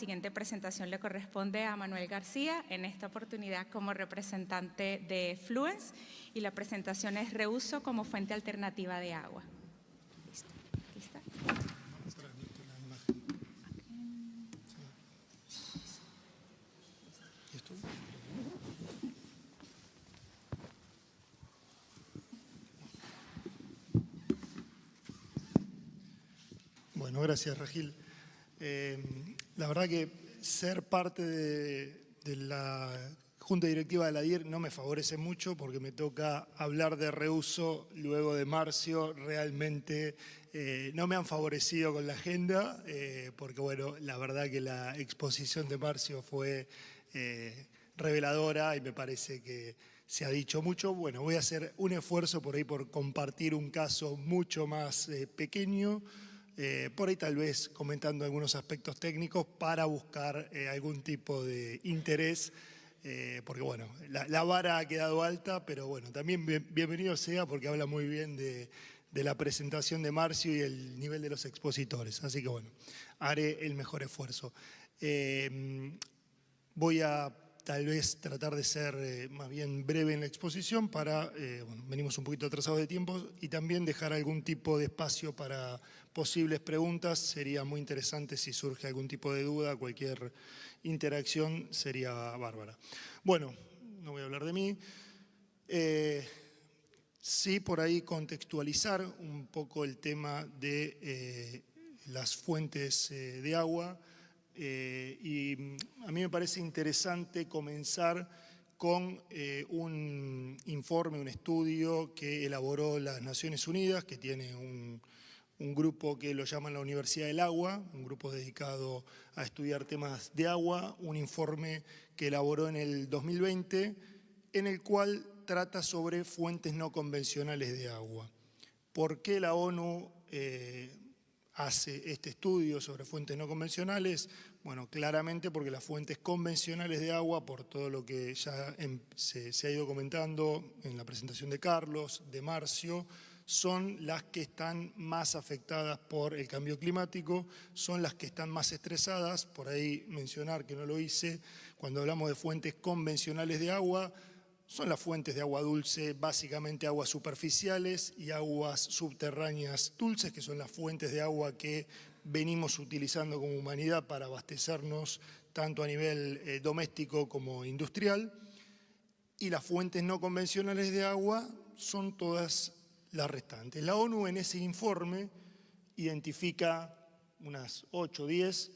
siguiente presentación le corresponde a Manuel García, en esta oportunidad como representante de Fluence, y la presentación es Reuso como fuente alternativa de agua. Listo. Aquí está. Bueno, gracias, Regil. La verdad que ser parte de la Junta Directiva de la DIER no me favorece mucho porque me toca hablar de Reuso luego de Marcio. Realmente no me han favorecido con la agenda porque, bueno, la verdad que la exposición de Marcio fue reveladora y me parece que se ha dicho mucho. Bueno, voy a hacer un esfuerzo por ahí por compartir un caso mucho más pequeño, por ahí tal vez comentando algunos aspectos técnicos para buscar algún tipo de interés, porque bueno, la vara ha quedado alta, pero bueno, también bienvenido sea porque habla muy bien de la presentación de Marcio y el nivel de los expositores, así que bueno, haré el mejor esfuerzo. Voy a tal vez tratar de ser más bien breve en la exposición para, bueno, venimos un poquito atrasados de tiempo, y también dejar algún tipo de espacio para posibles preguntas. Sería muy interesante si surge algún tipo de duda, cualquier interacción sería bárbara. Bueno, no voy a hablar de mí. Sí, por ahí contextualizar un poco el tema de las fuentes de agua. Y a mí me parece interesante comenzar con un informe, un estudio que elaboró las Naciones Unidas, que tiene un grupo que lo llaman la Universidad del Agua, un grupo dedicado a estudiar temas de agua, un informe que elaboró en el 2020, en el cual trata sobre fuentes no convencionales de agua. ¿Por qué la ONU hace este estudio sobre fuentes no convencionales? Bueno, claramente porque las fuentes convencionales de agua, por todo lo que ya se ha ido comentando en la presentación de Carlos, de Marcio, son las que están más afectadas por el cambio climático, son las que están más estresadas. Por ahí mencionar, que no lo hice, cuando hablamos de fuentes convencionales de agua, son las fuentes de agua dulce, básicamente aguas superficiales y aguas subterráneas dulces, que son las fuentes de agua que venimos utilizando como humanidad para abastecernos tanto a nivel doméstico como industrial. Y las fuentes no convencionales de agua son todas las restantes. La ONU en ese informe identifica unas 8 o 10,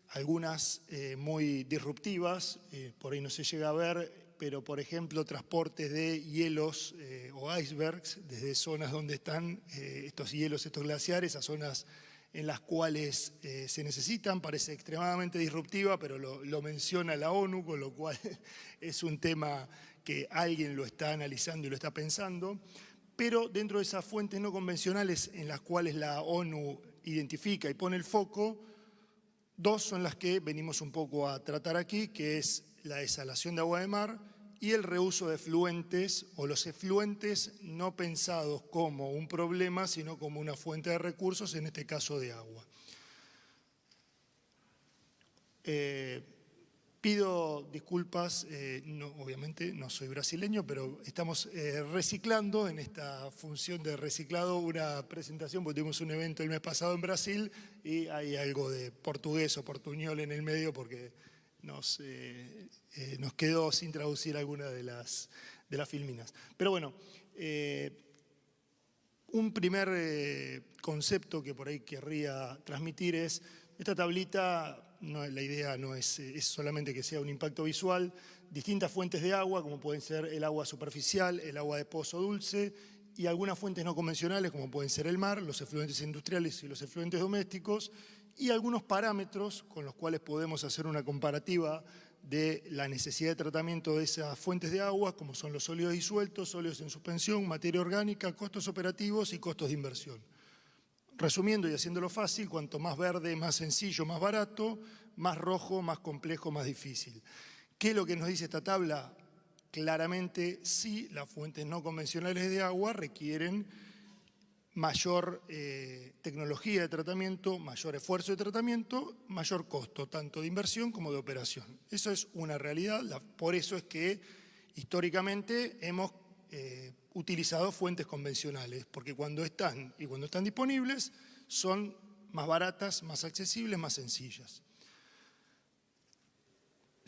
algunas muy disruptivas, por ahí no se llega a ver, pero por ejemplo transportes de hielos o icebergs desde zonas donde están estos hielos, estos glaciares, a zonas en las cuales se necesitan. Parece extremadamente disruptiva, pero lo menciona la ONU, con lo cual es un tema que alguien lo está analizando y lo está pensando. Pero dentro de esas fuentes no convencionales en las cuales la ONU identifica y pone el foco, dos son las que venimos un poco a tratar aquí, que es la desalación de agua de mar y el reuso de efluentes, o los efluentes no pensados como un problema, sino como una fuente de recursos, en este caso de agua. Pido disculpas, obviamente no soy brasileño, pero estamos reciclando en esta función de reciclado una presentación, porque tuvimos un evento el mes pasado en Brasil y hay algo de portugués o portuñol en el medio porque nos quedó sin traducir alguna de las filminas. Pero bueno, un primer concepto que por ahí querría transmitir es, esta tablita, la idea no es solamente que sea un impacto visual, distintas fuentes de agua, como pueden ser el agua superficial, el agua de pozo dulce, y algunas fuentes no convencionales, como pueden ser el mar, los efluentes industriales y los efluentes domésticos, y algunos parámetros con los cuales podemos hacer una comparativa de la necesidad de tratamiento de esas fuentes de agua, como son los sólidos disueltos, sólidos en suspensión, materia orgánica, costos operativos y costos de inversión. Resumiendo y haciéndolo fácil, cuanto más verde, más sencillo, más barato, más rojo, más complejo, más difícil. ¿Qué es lo que nos dice esta tabla? Claramente, sí, las fuentes no convencionales de agua requieren mayor tecnología de tratamiento, mayor esfuerzo de tratamiento, mayor costo, tanto de inversión como de operación. Eso es una realidad, por eso es que históricamente hemos utilizado fuentes convencionales, porque cuando están disponibles son más baratas, más accesibles, más sencillas.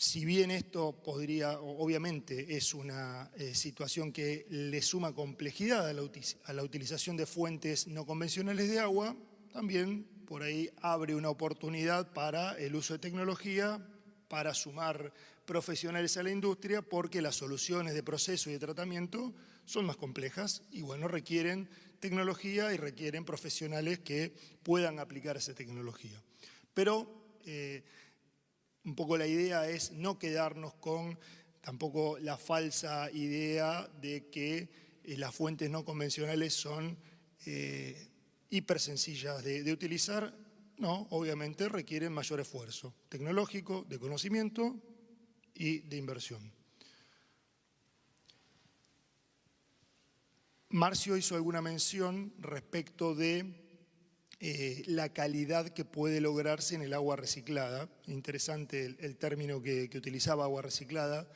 Si bien esto obviamente es una situación que le suma complejidad a la utilización de fuentes no convencionales de agua, también por ahí abre una oportunidad para el uso de tecnología, para sumar profesionales a la industria, porque las soluciones de proceso y de tratamiento son más complejas y bueno, requieren tecnología y requieren profesionales que puedan aplicar esa tecnología. Pero un poco la idea es no quedarnos con tampoco la falsa idea de que las fuentes no convencionales son hiper sencillas de utilizar. No, obviamente requieren mayor esfuerzo tecnológico, de conocimiento y de inversión. Marcio hizo alguna mención respecto de la calidad que puede lograrse en el agua reciclada. Interesante el término que utilizaba, agua reciclada.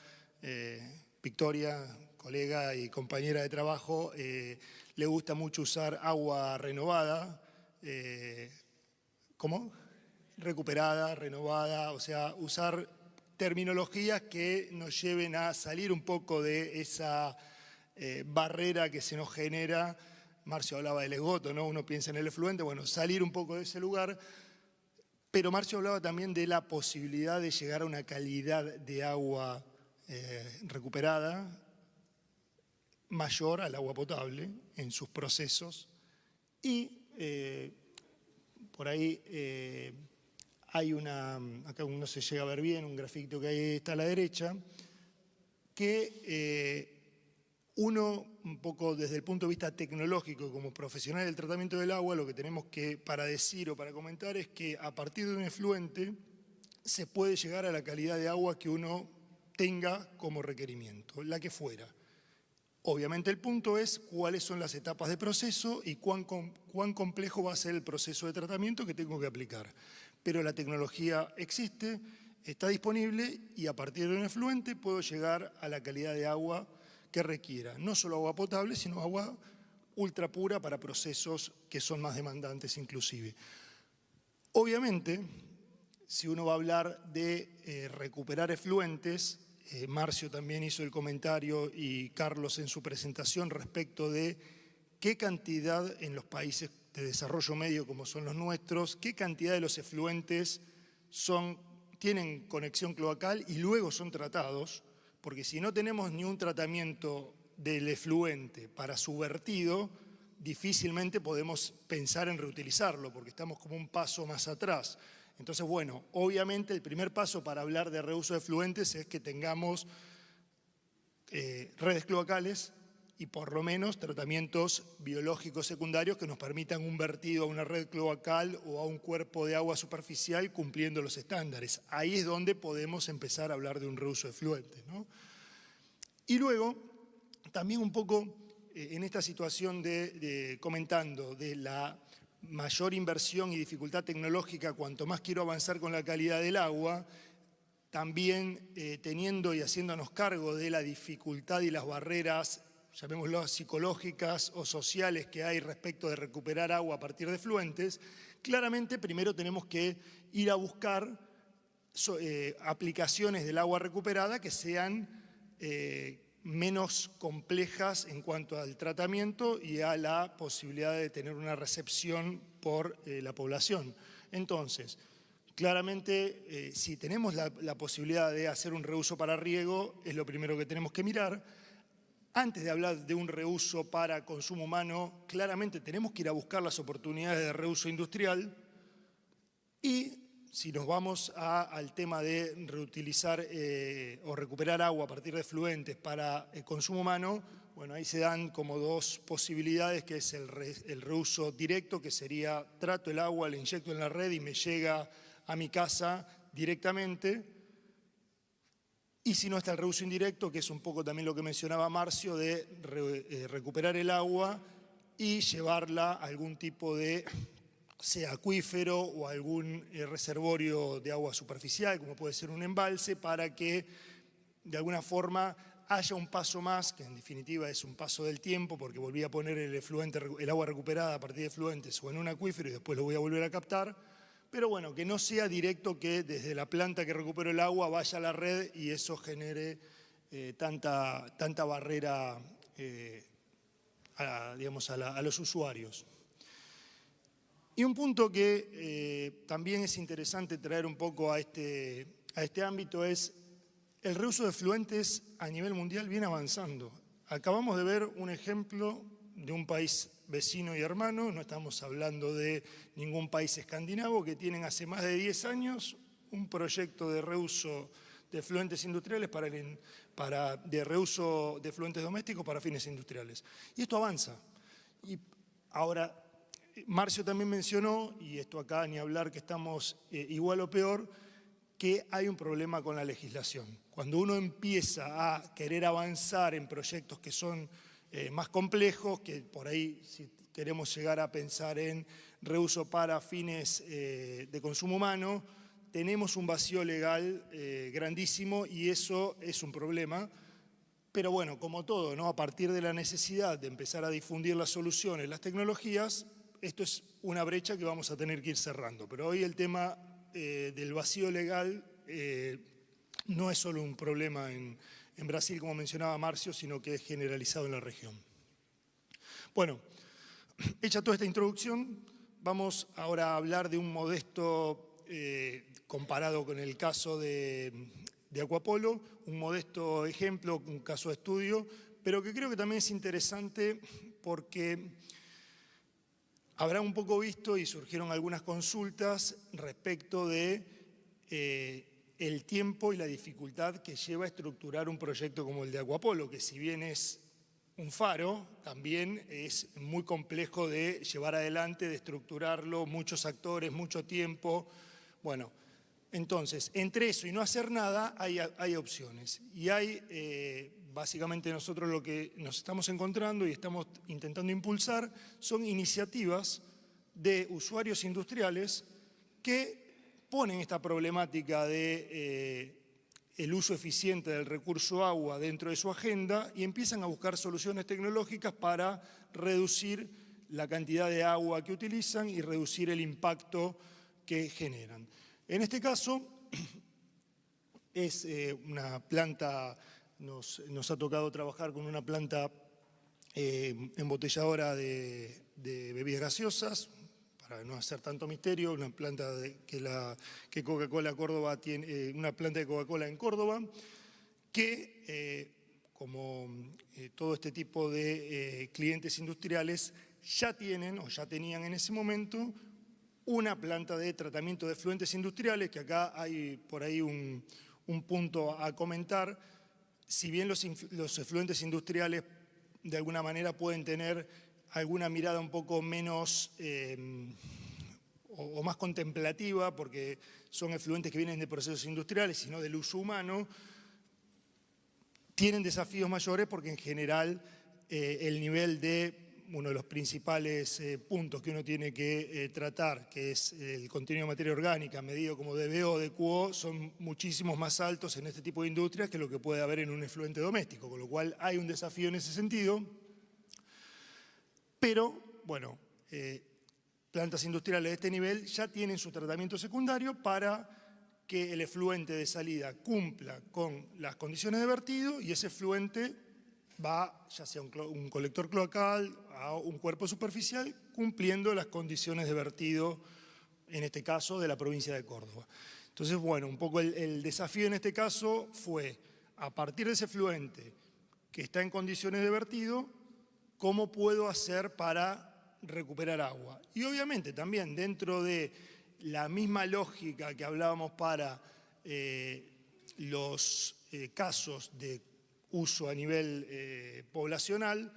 Victoria, colega y compañera de trabajo, le gusta mucho usar agua renovada. ¿Cómo? Recuperada, renovada, o sea, usar terminologías que nos lleven a salir un poco de esa barrera que se nos genera. Marcio hablaba del esgoto, ¿no? Uno piensa en el efluente, bueno, salir un poco de ese lugar, pero Marcio hablaba también de la posibilidad de llegar a una calidad de agua recuperada mayor al agua potable en sus procesos y por ahí hay acá no se llega a ver bien, un grafito que ahí está a la derecha, que uno, un poco desde el punto de vista tecnológico, como profesional del tratamiento del agua, lo que tenemos que para decir o para comentar es que a partir de un efluente se puede llegar a la calidad de agua que uno tenga como requerimiento, la que fuera. Obviamente el punto es cuáles son las etapas de proceso y cuán complejo va a ser el proceso de tratamiento que tengo que aplicar. Pero la tecnología existe, está disponible y a partir de un efluente puedo llegar a la calidad de agua que requiera, no solo agua potable, sino agua ultra pura para procesos que son más demandantes inclusive. Obviamente, si uno va a hablar de recuperar efluentes, Marcio también hizo el comentario y Carlos en su presentación respecto de qué cantidad en los países de desarrollo medio como son los nuestros, qué cantidad de los efluentes tienen conexión cloacal y luego son tratados, porque si no tenemos ni un tratamiento del efluente para su vertido, difícilmente podemos pensar en reutilizarlo, porque estamos como un paso más atrás. Entonces, bueno, obviamente el primer paso para hablar de reuso de efluentes es que tengamos redes cloacales y por lo menos tratamientos biológicos secundarios que nos permitan un vertido a una red cloacal o a un cuerpo de agua superficial cumpliendo los estándares. Ahí es donde podemos empezar a hablar de un reuso de efluentes, ¿no? Y luego, también un poco en esta situación comentando de la mayor inversión y dificultad tecnológica, cuanto más quiero avanzar con la calidad del agua, también teniendo y haciéndonos cargo de la dificultad y las barreras, llamémoslo psicológicas o sociales que hay respecto de recuperar agua a partir de efluentes, claramente primero tenemos que ir a buscar aplicaciones del agua recuperada que sean menos complejas en cuanto al tratamiento y a la posibilidad de tener una recepción por la población. Entonces, claramente, si tenemos la posibilidad de hacer un reuso para riego, es lo primero que tenemos que mirar. Antes de hablar de un reuso para consumo humano, claramente tenemos que ir a buscar las oportunidades de reuso industrial y si nos vamos al tema de reutilizar o recuperar agua a partir de efluentes para el consumo humano, bueno, ahí se dan como dos posibilidades, que es el reuso directo, que sería trato el agua, le inyecto en la red y me llega a mi casa directamente. Y si no, está el reuso indirecto, que es un poco también lo que mencionaba Marcio, de recuperar el agua y llevarla a algún tipo de, sea acuífero o algún reservorio de agua superficial, como puede ser un embalse, para que de alguna forma haya un paso más, que en definitiva es un paso del tiempo, porque volví a poner el agua recuperada a partir de efluentes o en un acuífero y después lo voy a volver a captar, pero bueno, que no sea directo que desde la planta que recupero el agua vaya a la red y eso genere tanta barrera a los usuarios. Y un punto que también es interesante traer un poco a este ámbito es el reuso de efluentes a nivel mundial viene avanzando. Acabamos de ver un ejemplo de un país vecino y hermano, no estamos hablando de ningún país escandinavo, que tienen hace más de 10 años un proyecto de reuso de efluentes industriales de reuso de efluentes domésticos para fines industriales. Y esto avanza. Y ahora, Marcio también mencionó, y esto acá ni hablar que estamos igual o peor, que hay un problema con la legislación. Cuando uno empieza a querer avanzar en proyectos que son más complejos, que por ahí si queremos llegar a pensar en reuso para fines de consumo humano, tenemos un vacío legal grandísimo y eso es un problema. Pero bueno, como todo, ¿no? A partir de la necesidad de empezar a difundir las soluciones, las tecnologías, esto es una brecha que vamos a tener que ir cerrando. Pero hoy el tema del vacío legal no es solo un problema en Brasil, como mencionaba Marcio, sino que es generalizado en la región. Bueno, hecha toda esta introducción, vamos ahora a hablar de un modesto, comparado con el caso de Aquapolo, un modesto ejemplo, un caso de estudio, pero que creo que también es interesante porque habrá un poco visto y surgieron algunas consultas respecto de el tiempo y la dificultad que lleva a estructurar un proyecto como el de Aquapolo, que si bien es un faro, también es muy complejo de llevar adelante, de estructurarlo, muchos actores, mucho tiempo. Bueno, entonces, entre eso y no hacer nada hay opciones. Y hay, básicamente nosotros lo que nos estamos encontrando y estamos intentando impulsar son iniciativas de usuarios industriales que ponen esta problemática de el uso eficiente del recurso agua dentro de su agenda y empiezan a buscar soluciones tecnológicas para reducir la cantidad de agua que utilizan y reducir el impacto que generan. En este caso es una planta, nos ha tocado trabajar con una planta embotelladora de bebidas gaseosas, para no hacer tanto misterio, una planta que Coca-Cola Córdoba tiene, una planta de Coca-Cola en Córdoba, que como todo este tipo de clientes industriales ya tienen o ya tenían en ese momento una planta de tratamiento de efluentes industriales, que acá hay por ahí un punto a comentar. Si bien los efluentes industriales de alguna manera pueden tener alguna mirada un poco menos o más contemplativa, porque son efluentes que vienen de procesos industriales y no del uso humano, tienen desafíos mayores porque en general el nivel de uno de los principales puntos que uno tiene que tratar, que es el contenido de materia orgánica medido como DBO, DQO, son muchísimos más altos en este tipo de industrias que lo que puede haber en un efluente doméstico, con lo cual hay un desafío en ese sentido. Pero, bueno, plantas industriales de este nivel ya tienen su tratamiento secundario para que el efluente de salida cumpla con las condiciones de vertido y ese efluente va, ya sea un colector cloacal, a un cuerpo superficial, cumpliendo las condiciones de vertido, en este caso, de la provincia de Córdoba. Entonces, bueno, un poco el desafío en este caso fue, a partir de ese efluente que está en condiciones de vertido, ¿cómo puedo hacer para recuperar agua? Y obviamente también dentro de la misma lógica que hablábamos para los casos de uso a nivel poblacional,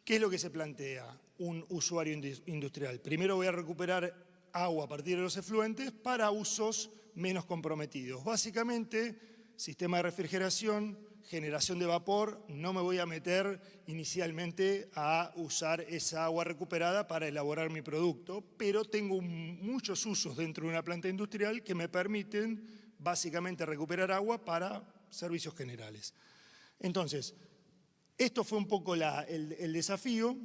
¿qué es lo que se plantea un usuario industrial? Primero voy a recuperar agua a partir de los efluentes para usos menos comprometidos. Básicamente sistema de refrigeración, generación de vapor. No me voy a meter inicialmente a usar esa agua recuperada para elaborar mi producto, pero tengo muchos usos dentro de una planta industrial que me permiten básicamente recuperar agua para servicios generales. Entonces, esto fue un poco el desafío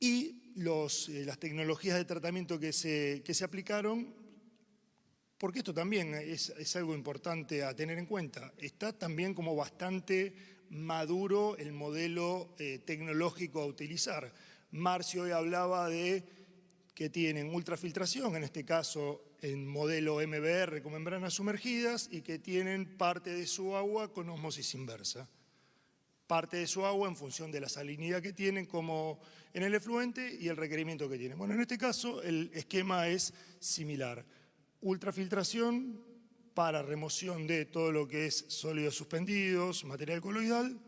y las tecnologías de tratamiento que se aplicaron, porque esto también es algo importante a tener en cuenta. Está también como bastante maduro el modelo tecnológico a utilizar. Marcio hoy hablaba de que tienen ultrafiltración, en este caso en modelo MBR con membranas sumergidas, y que tienen parte de su agua con ósmosis inversa. Parte de su agua en función de la salinidad que tienen como en el efluente y el requerimiento que tienen. Bueno, en este caso el esquema es similar. Ultrafiltración para remoción de todo lo que es sólidos suspendidos, material coloidal.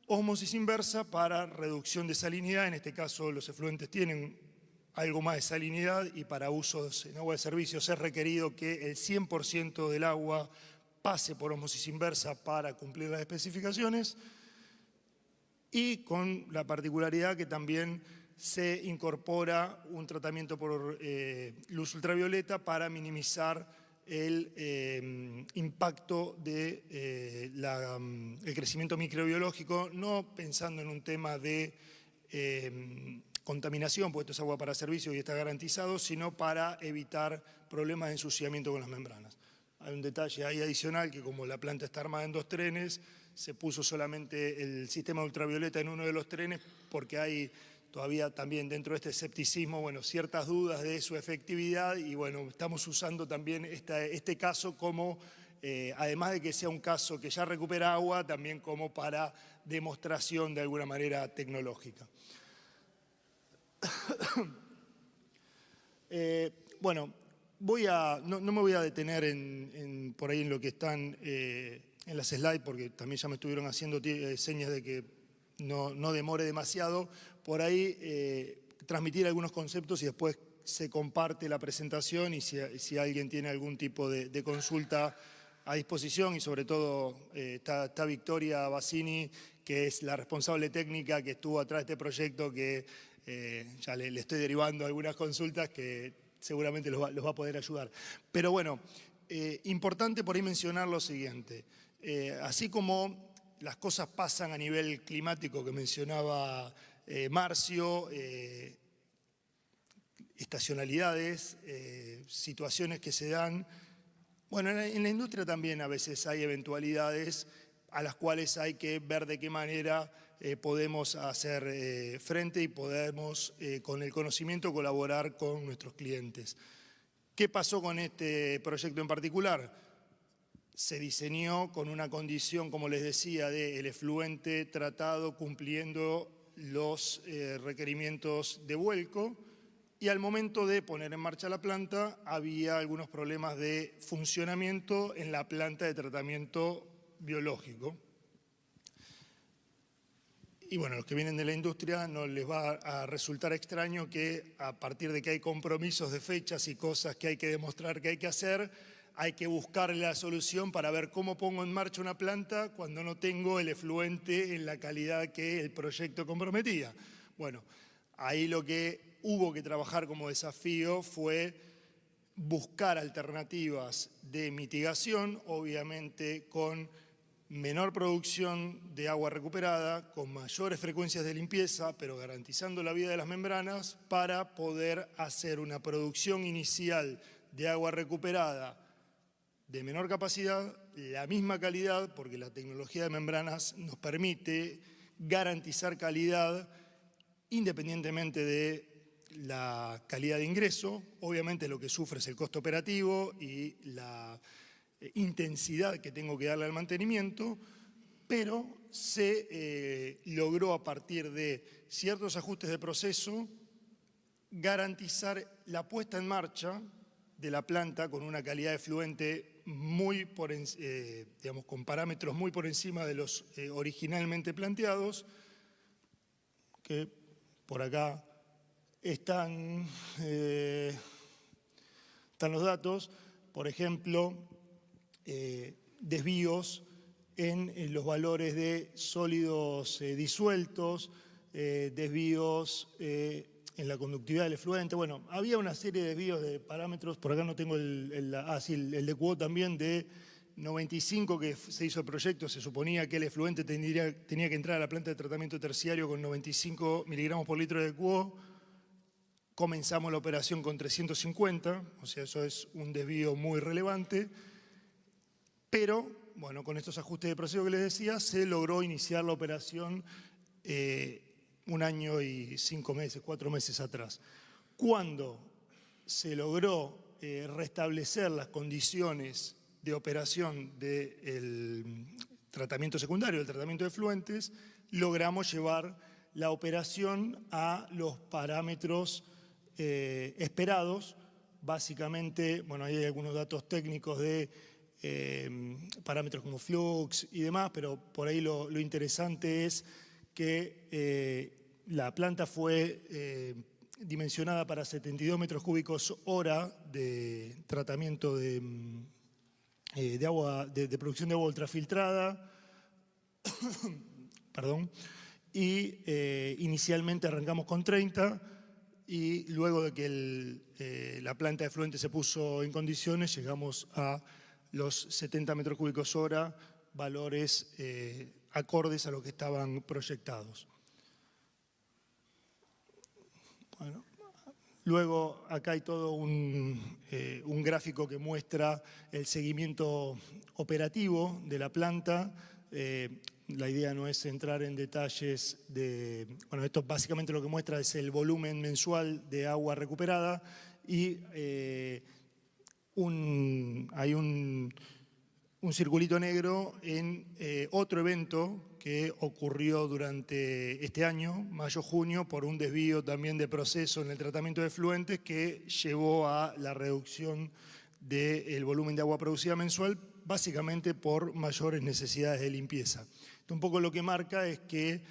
Ósmosis inversa para reducción de salinidad. En este caso los efluentes tienen algo más de salinidad y para usos en agua de servicios es requerido que el 100% del agua pase por ósmosis inversa para cumplir las especificaciones. Y con la particularidad que también se incorpora un tratamiento por luz ultravioleta para minimizar el impacto del crecimiento microbiológico, no pensando en un tema de contaminación, porque esto es agua para servicio y está garantizado, sino para evitar problemas de ensuciamiento con las membranas. Hay un detalle ahí adicional que como la planta está armada en 2 trenes, se puso solamente el sistema ultravioleta en uno de los trenes porque hay todavía también dentro de este escepticismo, bueno, ciertas dudas de su efectividad y bueno, estamos usando también este caso como, además de que sea un caso que ya recupera agua, también como para demostración de alguna manera tecnológica. Bueno, no me voy a detener por ahí en lo que están en las slides, porque también ya me estuvieron haciendo señas de que no demore demasiado. Por ahí transmitir algunos conceptos y después se comparte la presentación y si alguien tiene algún tipo de consulta a disposición y sobre todo está Victoria Bassini, que es la responsable técnica que estuvo atrás de este proyecto, que ya le estoy derivando algunas consultas que seguramente los va a poder ayudar. Pero bueno, importante por ahí mencionar lo siguiente. Así como las cosas pasan a nivel climático que mencionaba Marcio, estacionalidades, situaciones que se dan. Bueno, en la industria también a veces hay eventualidades a las cuales hay que ver de qué manera podemos hacer frente y podemos con el conocimiento colaborar con nuestros clientes. ¿Qué pasó con este proyecto en particular? Se diseñó con una condición, como les decía, del efluente tratado cumpliendo los requerimientos de vuelco y al momento de poner en marcha la planta había algunos problemas de funcionamiento en la planta de tratamiento biológico. Y bueno, los que vienen de la industria no les va a resultar extraño que a partir de que hay compromisos de fechas y cosas que hay que demostrar que hay que hacer, hay que buscarle la solución para ver cómo pongo en marcha una planta cuando no tengo el efluente en la calidad que el proyecto comprometía. Bueno, ahí lo que hubo que trabajar como desafío fue buscar alternativas de mitigación, obviamente con menor producción de agua recuperada, con mayores frecuencias de limpieza, pero garantizando la vida de las membranas para poder hacer una producción inicial de agua recuperada de menor capacidad, la misma calidad, porque la tecnología de membranas nos permite garantizar calidad independientemente de la calidad de ingreso. Obviamente lo que sufre es el costo operativo y la intensidad que tengo que darle al mantenimiento, pero se logró a partir de ciertos ajustes de proceso garantizar la puesta en marcha de la planta con una calidad de fluente con parámetros muy por encima de los originalmente planteados, que por acá están los datos. Por ejemplo, desvíos en los valores de sólidos disueltos, desvíos en la conductividad del efluente. Bueno, había una serie de desvíos de parámetros, por acá no tengo el de QO también, de 95 que se hizo el proyecto. Se suponía que el efluente tenía que entrar a la planta de tratamiento terciario con 95 miligramos por litro de QO. Comenzamos la operación con 350, o sea, eso es un desvío muy relevante. Pero, bueno, con estos ajustes de proceso que les decía, se logró iniciar la operación 1 año y 5 meses, 4 meses atrás. Cuando se logró restablecer las condiciones de operación del tratamiento secundario, del tratamiento de efluentes, logramos llevar la operación a los parámetros esperados. Básicamente, bueno, ahí hay algunos datos técnicos de parámetros como flux y demás, pero por ahí lo interesante es que la planta fue dimensionada para 72 metros cúbicos hora de tratamiento de agua, de producción de agua ultrafiltrada. Perdón. Y inicialmente arrancamos con 30 y luego de que la planta de efluente se puso en condiciones, llegamos a los 70 metros cúbicos hora, valores acordes a lo que estaban proyectados. Bueno, luego acá hay todo un gráfico que muestra el seguimiento operativo de la planta. La idea no es entrar en detalles de... Bueno, esto básicamente lo que muestra es el volumen mensual de agua recuperada y hay un circulito negro en otro evento que ocurrió durante este año, mayo-junio, por un desvío también de proceso en el tratamiento de efluentes que llevó a la reducción del volumen de agua producida mensual, básicamente por mayores necesidades de limpieza. Esto un poco lo que marca es que,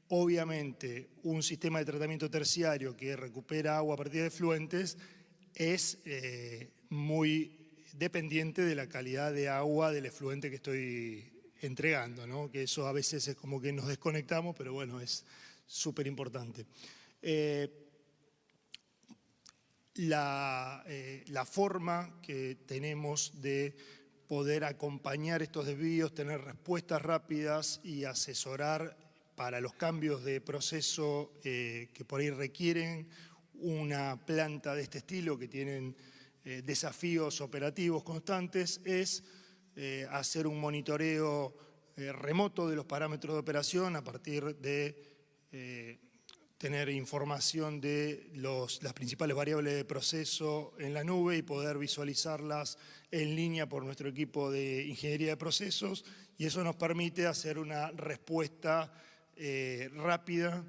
obviamente, un sistema de tratamiento terciario que recupera agua a partir de efluentes es muy dependiente de la calidad de agua del efluente que estoy entregando, ¿no? Que eso a veces es como que nos desconectamos, pero bueno, es súper importante. La forma que tenemos de poder acompañar estos desvíos, tener respuestas rápidas y asesorar para los cambios de proceso que por ahí requieren una planta de este estilo, que tienen desafíos operativos constantes, es hacer un monitoreo remoto de los parámetros de operación a partir de tener información de las principales variables de proceso en la nube y poder visualizarlas en línea por nuestro equipo de ingeniería de procesos, y eso nos permite hacer una respuesta rápida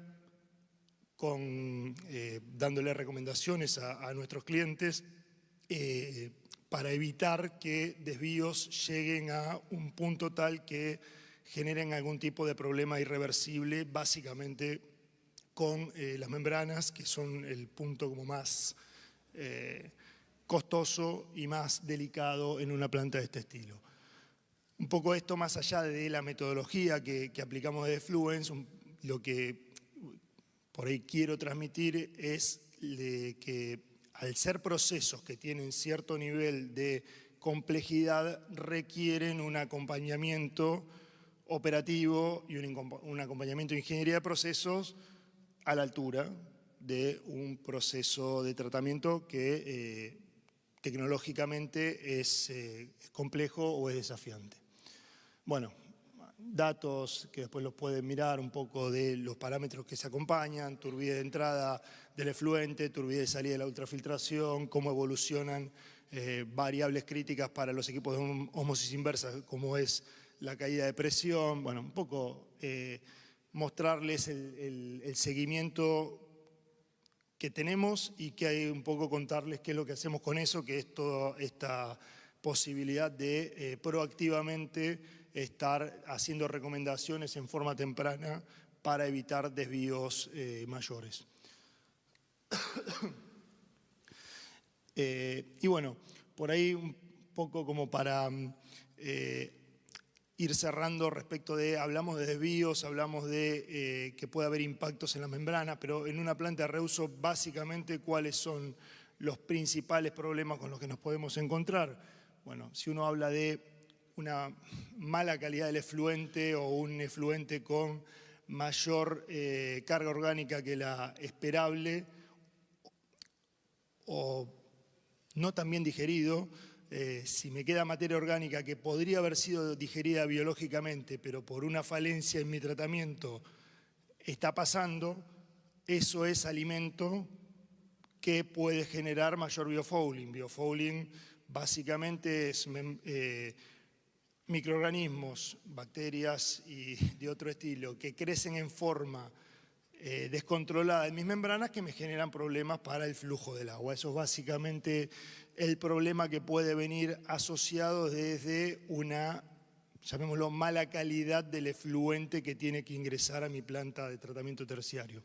dándole recomendaciones a nuestros clientes para evitar que desvíos lleguen a un punto tal que generen algún tipo de problema irreversible, básicamente con las membranas, que son el punto como más costoso y más delicado en una planta de este estilo. Un poco esto, más allá de la metodología que aplicamos de Fluence, lo que por ahí quiero transmitir es que al ser procesos que tienen cierto nivel de complejidad, requieren un acompañamiento operativo y un acompañamiento de ingeniería de procesos a la altura de un proceso de tratamiento que tecnológicamente es complejo o es desafiante. Bueno, datos que después los pueden mirar un poco de los parámetros que se acompañan: turbidez de entrada del efluente, turbidez de salida de la ultrafiltración, cómo evolucionan variables críticas para los equipos de ósmosis inversa, como es la caída de presión. Bueno, un poco mostrarles el seguimiento que tenemos y que hay un poco contarles qué es lo que hacemos con eso, que es toda esta posibilidad de proactivamente estar haciendo recomendaciones en forma temprana para evitar desvíos mayores. Y bueno, por ahí un poco como para ir cerrando respecto de, hablamos de desvíos, hablamos de que puede haber impactos en la membrana, pero en una planta de reuso básicamente ¿cuáles son los principales problemas con los que nos podemos encontrar? Bueno, si uno habla de una mala calidad del efluente o un efluente con mayor carga orgánica que la esperable o no tan bien digerido, si me queda materia orgánica que podría haber sido digerida biológicamente, pero por una falencia en mi tratamiento está pasando, eso es alimento que puede generar mayor biofouling. Biofouling básicamente es microorganismos, bacterias y de otro estilo, que crecen en forma descontrolada en mis membranas que me generan problemas para el flujo del agua. Eso es básicamente el problema que puede venir asociado desde una, llamémoslo, mala calidad del efluente que tiene que ingresar a mi planta de tratamiento terciario.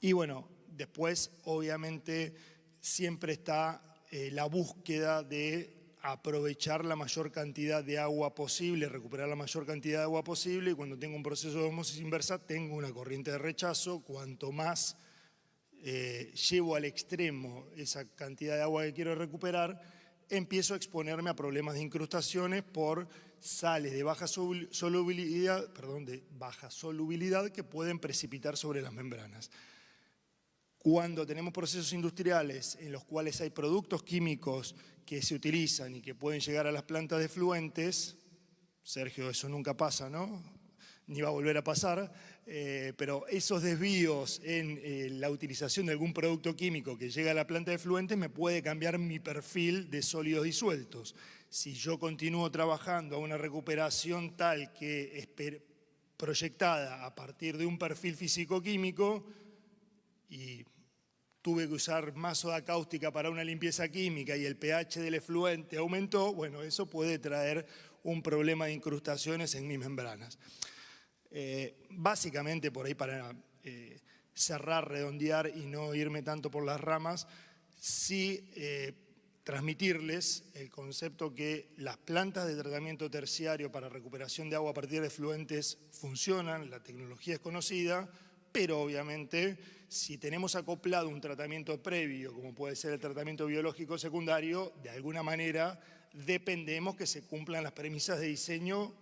Y bueno, después obviamente siempre está la búsqueda de aprovechar la mayor cantidad de agua posible, recuperar la mayor cantidad de agua posible, y cuando tengo un proceso de ósmosis inversa tengo una corriente de rechazo. Cuanto más llevo al extremo esa cantidad de agua que quiero recuperar, empiezo a exponerme a problemas de incrustaciones por sales de baja solubilidad que pueden precipitar sobre las membranas. Cuando tenemos procesos industriales en los cuales hay productos químicos que se utilizan y que pueden llegar a las plantas de efluentes, Sergio, eso nunca pasa, ¿no? Ni va a volver a pasar, pero esos desvíos en la utilización de algún producto químico que llega a la planta de efluentes me puede cambiar mi perfil de sólidos disueltos. Si yo continúo trabajando a una recuperación tal que es proyectada a partir de un perfil físico-químico, y tuve que usar más soda cáustica para una limpieza química y el pH del efluente aumentó, bueno, eso puede traer un problema de incrustaciones en mis membranas. Básicamente, por ahí para cerrar, redondear y no irme tanto por las ramas, sí transmitirles el concepto que las plantas de tratamiento terciario para recuperación de agua a partir de efluentes funcionan, la tecnología es conocida, pero obviamente si tenemos acoplado un tratamiento previo, como puede ser el tratamiento biológico secundario, de alguna manera dependemos que se cumplan las premisas de diseño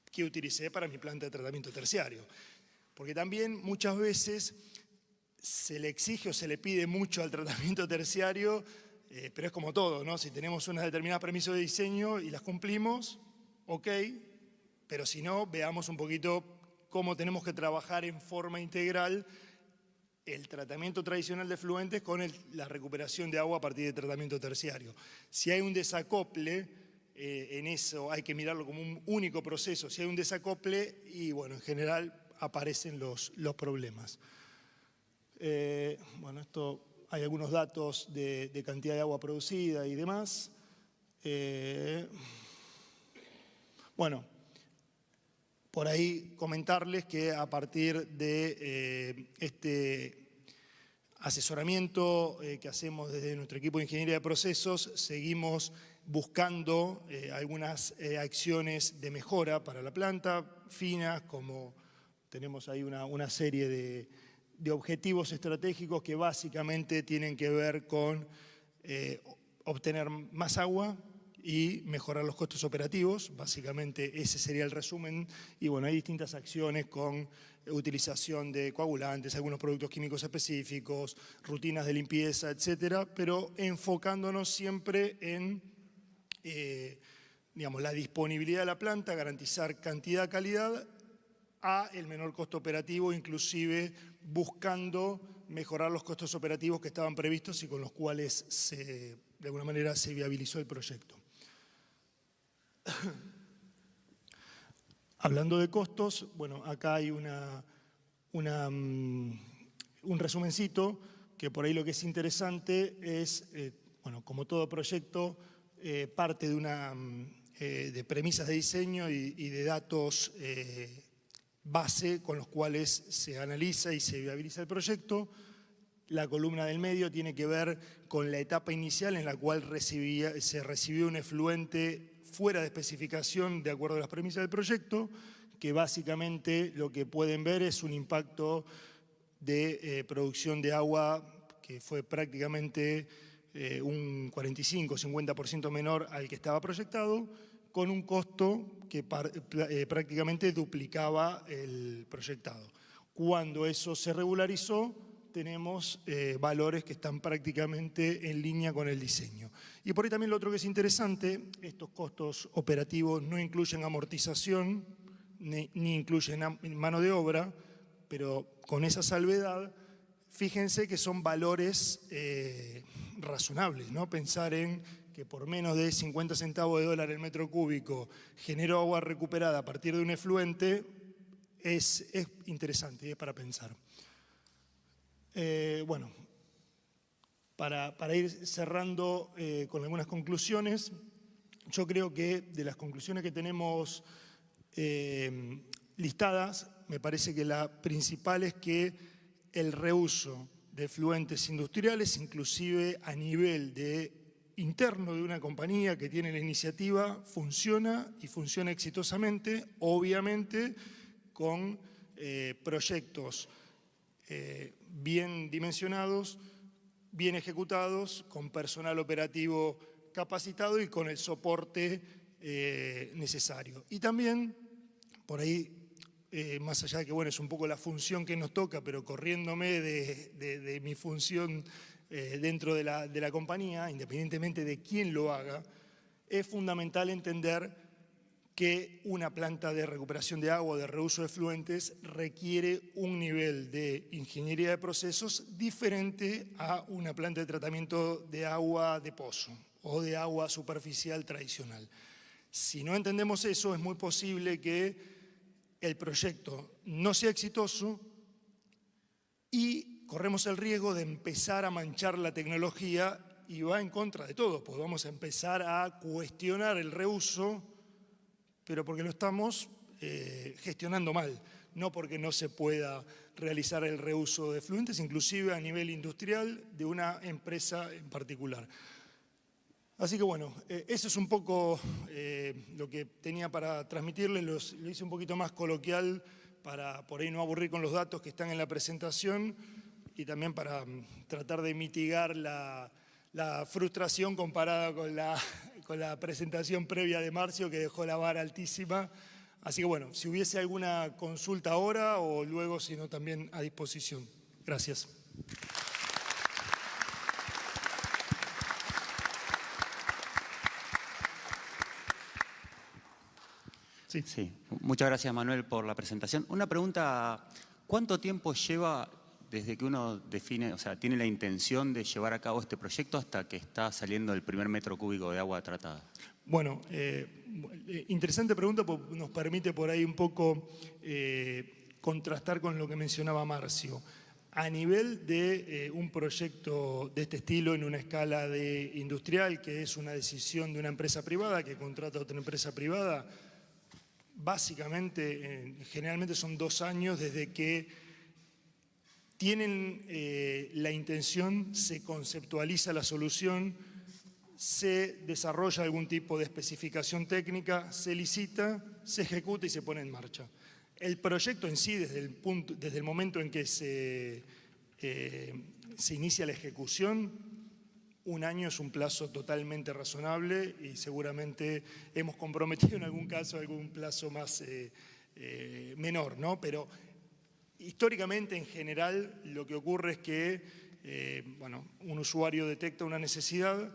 que utilicé para mi planta de tratamiento terciario. Porque también muchas veces se le exige o se le pide mucho al tratamiento terciario, pero es como todo, ¿no? Si tenemos unas determinadas premisas de diseño y las cumplimos, ok, pero si no, veamos un poquito cómo tenemos que trabajar en forma integral el tratamiento tradicional de efluentes con la recuperación de agua a partir de tratamiento terciario. Si hay un desacople, en eso hay que mirarlo como un único proceso. Si hay un desacople, y bueno, en general aparecen los problemas. Bueno, hay algunos datos de cantidad de agua producida y demás. Bueno, por ahí comentarles que a partir de este asesoramiento que hacemos desde nuestro equipo de Ingeniería de Procesos, seguimos buscando algunas acciones de mejora para la planta, finas, como tenemos ahí una serie de objetivos estratégicos que básicamente tienen que ver con obtener más agua y mejorar los costos operativos. Básicamente ese sería el resumen. Y bueno, hay distintas acciones con utilización de coagulantes, algunos productos químicos específicos, rutinas de limpieza, etcétera, pero enfocándonos siempre en digamos, la disponibilidad de la planta, garantizar cantidad-calidad a el menor costo operativo, inclusive buscando mejorar los costos operativos que estaban previstos y con los cuales de alguna manera se viabilizó el proyecto. Hablando de costos, bueno, acá hay un resumencito que por ahí lo que es interesante es, bueno, como todo proyecto, parte de de premisas de diseño y de datos base con los cuales se analiza y se viabiliza el proyecto. La columna del medio tiene que ver con la etapa inicial en la cual se recibió un efluente fuera de especificación de acuerdo a las premisas del proyecto, que básicamente lo que pueden ver es un impacto de producción de agua que fue prácticamente un 45-50% menor al que estaba proyectado, con un costo que prácticamente duplicaba el proyectado. Cuando eso se regularizó, tenemos valores que están prácticamente en línea con el diseño. Y por ahí también lo otro que es interesante, estos costos operativos no incluyen amortización, ni incluyen mano de obra, pero con esa salvedad, fíjense que son valores razonables, ¿no? Pensar en que por menos de 50 centavos de dólar el metro cúbico genero agua recuperada a partir de un efluente es interesante y es para pensar. Bueno, para ir cerrando con algunas conclusiones, yo creo que de las conclusiones que tenemos listadas, me parece que la principal es que el reuso de efluentes industriales, inclusive a nivel interno de una compañía que tiene la iniciativa, funciona y funciona exitosamente, obviamente con proyectos bien dimensionados, bien ejecutados, con personal operativo capacitado y con el soporte necesario. Y también, por ahí, más allá de que bueno, es un poco la función que nos toca, pero corriéndome de mi función dentro de la compañía, independientemente de quién lo haga, es fundamental entender que una planta de recuperación de agua o de reuso de efluentes requiere un nivel de ingeniería de procesos diferente a una planta de tratamiento de agua de pozo o de agua superficial tradicional. Si no entendemos eso, es muy posible que el proyecto no sea exitoso y corremos el riesgo de empezar a manchar la tecnología y va en contra de todo, pues vamos a empezar a cuestionar el reuso, pero porque lo estamos gestionando mal, no porque no se pueda realizar el reuso de efluentes, inclusive a nivel industrial de una empresa en particular. Así que bueno, eso es un poco lo que tenía para transmitirles, lo hice un poquito más coloquial para por ahí no aburrir con los datos que están en la presentación y también para tratar de mitigar la frustración comparada con la presentación previa de Marcio, que dejó la vara altísima. Así que bueno, si hubiese alguna consulta ahora o luego, sino también a disposición. Gracias. Sí. Sí. Muchas gracias, Manuel, por la presentación. Una pregunta, ¿cuánto tiempo lleva desde que uno define, o sea, tiene la intención de llevar a cabo este proyecto hasta que está saliendo el primer metro cúbico de agua tratada? Bueno, interesante pregunta porque nos permite por ahí un poco contrastar con lo que mencionaba Marcio. A nivel de un proyecto de este estilo en una escala industrial, que es una decisión de una empresa privada que contrata a otra empresa privada, básicamente, generalmente son 2 años desde que tienen la intención, se conceptualiza la solución, se desarrolla algún tipo de especificación técnica, se licita, se ejecuta y se pone en marcha. El proyecto en sí, desde el momento en que se inicia la ejecución, 1 año es un plazo totalmente razonable y seguramente hemos comprometido en algún caso algún plazo más menor, ¿no? Pero históricamente, en general, lo que ocurre es que bueno, un usuario detecta una necesidad,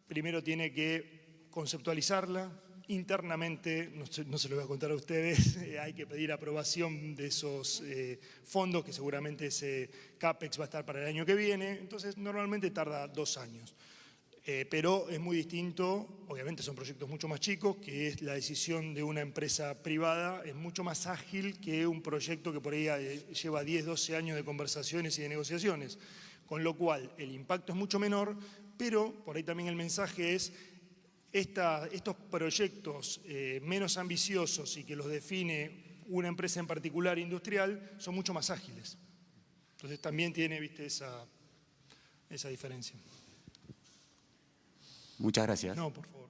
primero tiene que conceptualizarla, internamente, no se lo voy a contar a ustedes, hay que pedir aprobación de esos fondos, que seguramente ese CAPEX va a estar para el año que viene, entonces normalmente tarda 2 años. Pero es muy distinto, obviamente son proyectos mucho más chicos, que es la decisión de una empresa privada, es mucho más ágil que un proyecto que por ahí lleva 10, 12 años de conversaciones y de negociaciones, con lo cual el impacto es mucho menor, pero por ahí también el mensaje es estos proyectos menos ambiciosos y que los define una empresa en particular industrial son mucho más ágiles. Entonces también tiene, viste, esa diferencia. Muchas gracias. No, por favor.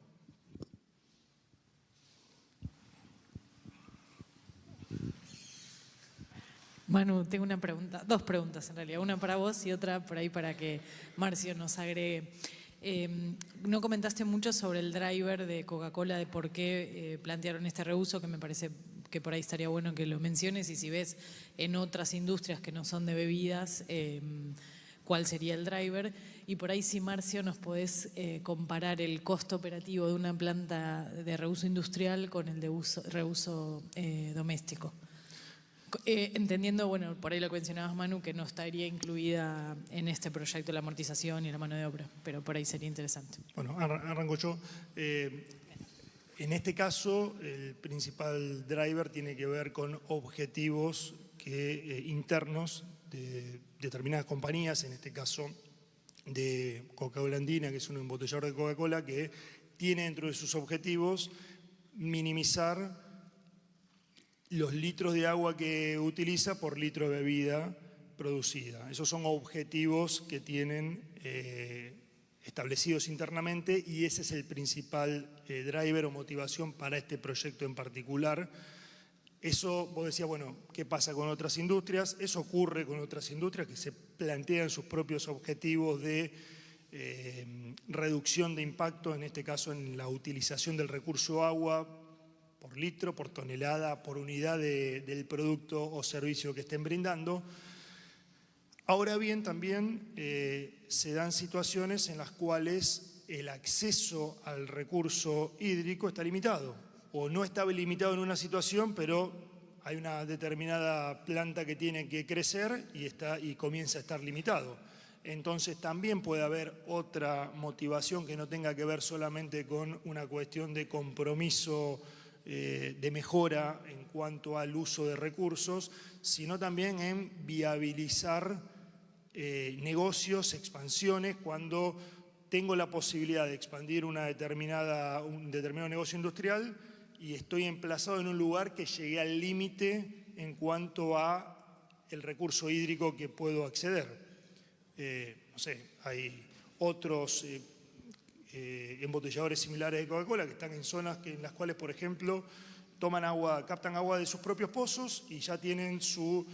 Manu, tengo una pregunta, dos preguntas en realidad, una para vos y otra por ahí para que Marcio nos agregue. No comentaste mucho sobre el driver de Coca-Cola, de por qué plantearon este reuso, que me parece que por ahí estaría bueno que lo menciones, y si ves en otras industrias que no son de bebidas, cuál sería el driver. Y por ahí, si Marcio, nos podés comparar el costo operativo de una planta de reuso industrial con el de reuso doméstico. Entendiendo, bueno, por ahí lo que mencionabas, Manu, que no estaría incluida en este proyecto la amortización y la mano de obra, pero por ahí sería interesante. Bueno, arranco yo. En este caso, el principal driver tiene que ver con objetivos internos de determinadas compañías, en este caso de Coca-Cola Andina, que es un embotellador de Coca-Cola, que tiene dentro de sus objetivos minimizar los litros de agua que utiliza por litro de bebida producida. Esos son objetivos que tienen establecidos internamente y ese es el principal driver o motivación para este proyecto en particular. Eso, vos decías, bueno, ¿qué pasa con otras industrias? Eso ocurre con otras industrias que se plantean sus propios objetivos de reducción de impacto, en este caso en la utilización del recurso agua, por litro, por tonelada, por unidad del producto o servicio que estén brindando. Ahora bien, también se dan situaciones en las cuales el acceso al recurso hídrico está limitado, o no está limitado en una situación, pero hay una determinada planta que tiene que crecer y comienza a estar limitado. Entonces también puede haber otra motivación que no tenga que ver solamente con una cuestión de compromiso de mejora en cuanto al uso de recursos, sino también en viabilizar negocios, expansiones, cuando tengo la posibilidad de expandir un determinado negocio industrial y estoy emplazado en un lugar que llegué al límite en cuanto a el recurso hídrico que puedo acceder. No sé, hay otros embotelladores similares de Coca-Cola que están en zonas en las cuales, por ejemplo, captan agua de sus propios pozos y ya tienen su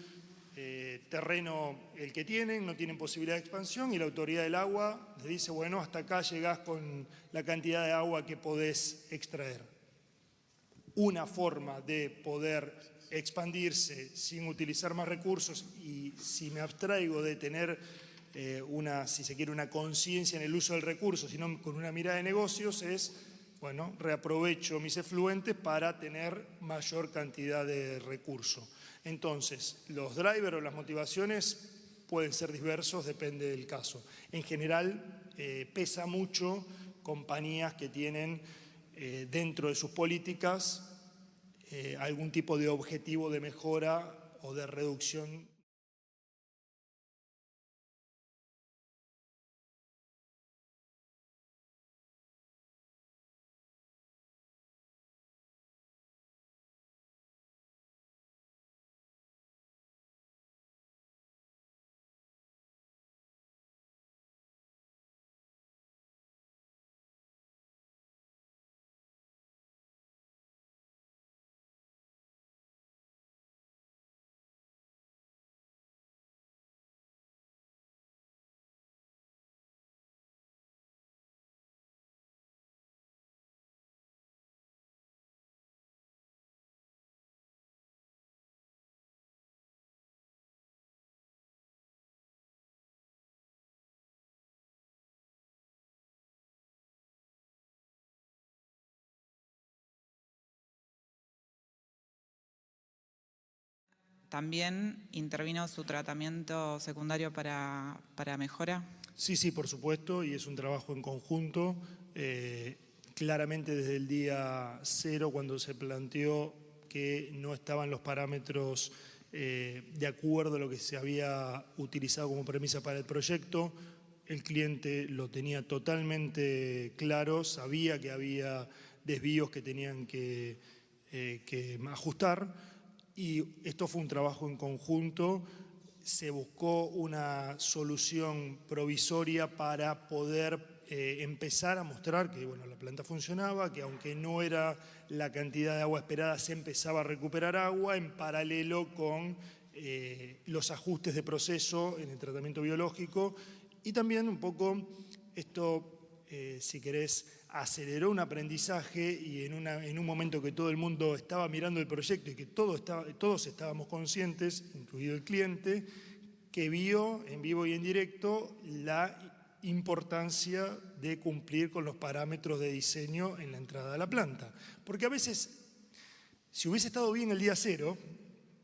terreno el que tienen, no tienen posibilidad de expansión y la autoridad del agua les dice, bueno, hasta acá llegás con la cantidad de agua que podés extraer. Una forma de poder expandirse sin utilizar más recursos y si me abstraigo de tener si se quiere, una conciencia en el uso del recurso, sino con una mirada de negocios, es, bueno, reaprovecho mis efluentes para tener mayor cantidad de recurso. Entonces, los drivers o las motivaciones pueden ser diversos, depende del caso. En general, pesa mucho compañías que tienen dentro de sus políticas algún tipo de objetivo de mejora o de reducción. ¿También intervino su tratamiento secundario para mejora? Sí, por supuesto, y es un trabajo en conjunto. Claramente desde el día cero, cuando se planteó que no estaban los parámetros de acuerdo a lo que se había utilizado como premisa para el proyecto, el cliente lo tenía totalmente claro, sabía que había desvíos que tenían que ajustar. Y esto fue un trabajo en conjunto, se buscó una solución provisoria para poder empezar a mostrar que bueno, la planta funcionaba, que aunque no era la cantidad de agua esperada, se empezaba a recuperar agua en paralelo con los ajustes de proceso en el tratamiento biológico y también un poco esto, si querés, aceleró un aprendizaje y en un momento que todo el mundo estaba mirando el proyecto y que todos estábamos conscientes, incluido el cliente, que vio en vivo y en directo la importancia de cumplir con los parámetros de diseño en la entrada a la planta. Porque a veces, si hubiese estado bien el día cero,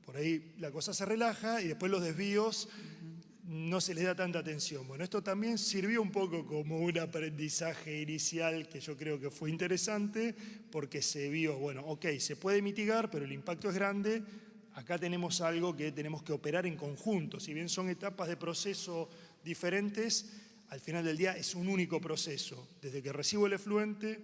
por ahí la cosa se relaja y después los desvíos no se les da tanta atención. Bueno, esto también sirvió un poco como un aprendizaje inicial que yo creo que fue interesante porque se vio, bueno, ok, se puede mitigar, pero el impacto es grande. Acá tenemos algo que tenemos que operar en conjunto. Si bien son etapas de proceso diferentes, al final del día es un único proceso. Desde que recibo el efluente,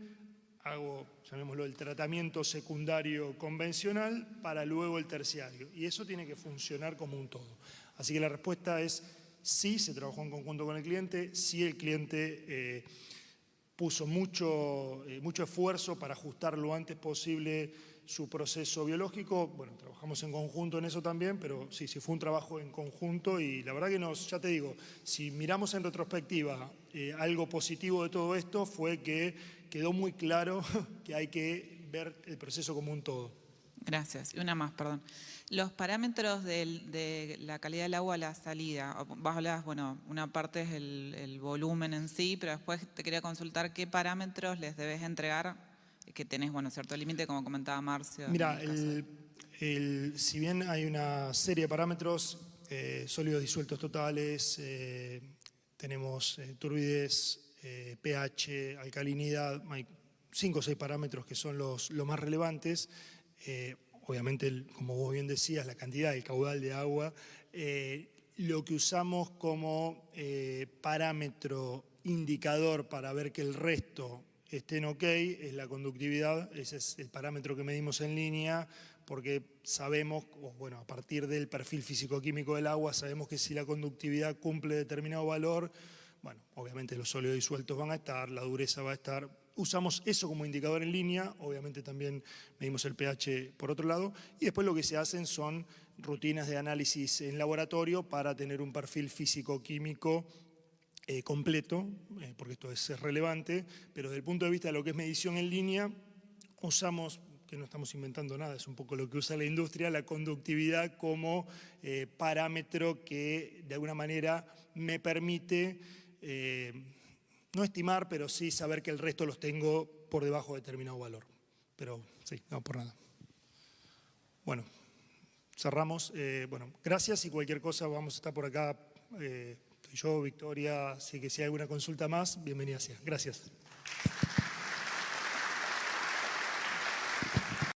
hago, llamémoslo, el tratamiento secundario convencional para luego el terciario. Y eso tiene que funcionar como un todo. Así que la respuesta es sí, se trabajó en conjunto con el cliente, sí el cliente puso mucho esfuerzo para ajustar lo antes posible su proceso biológico. Bueno, trabajamos en conjunto en eso también, pero sí fue un trabajo en conjunto y la verdad que ya te digo, si miramos en retrospectiva, algo positivo de todo esto fue que quedó muy claro que hay que ver el proceso como un todo. Gracias. Y una más, perdón. Los parámetros de la calidad del agua a la salida, vos hablabas, bueno, una parte es el volumen en sí, pero después te quería consultar qué parámetros les debes entregar, que tenés, bueno, cierto límite, como comentaba Marcio. Mira, si bien hay una serie de parámetros, sólidos disueltos totales, tenemos turbidez, pH, alcalinidad, hay 5 o 6 parámetros que son los más relevantes. Obviamente, como vos bien decías, la cantidad, el caudal de agua. Lo que usamos como parámetro indicador para ver que el resto estén ok es la conductividad. Ese es el parámetro que medimos en línea porque sabemos, bueno, a partir del perfil físico-químico del agua, sabemos que si la conductividad cumple determinado valor, bueno, obviamente los sólidos disueltos van a estar, la dureza va a estar. Usamos eso como indicador en línea, obviamente también medimos el pH por otro lado, y después lo que se hacen son rutinas de análisis en laboratorio para tener un perfil físico-químico completo, porque esto es relevante, pero desde el punto de vista de lo que es medición en línea, usamos, que no estamos inventando nada, es un poco lo que usa la industria, la conductividad como parámetro que de alguna manera me permite no estimar, pero sí saber que el resto los tengo por debajo de determinado valor. Pero sí, no por nada. Bueno, cerramos. Bueno, gracias y cualquier cosa vamos a estar por acá. Yo, Victoria, así que si hay alguna consulta más, bienvenida sea. Gracias.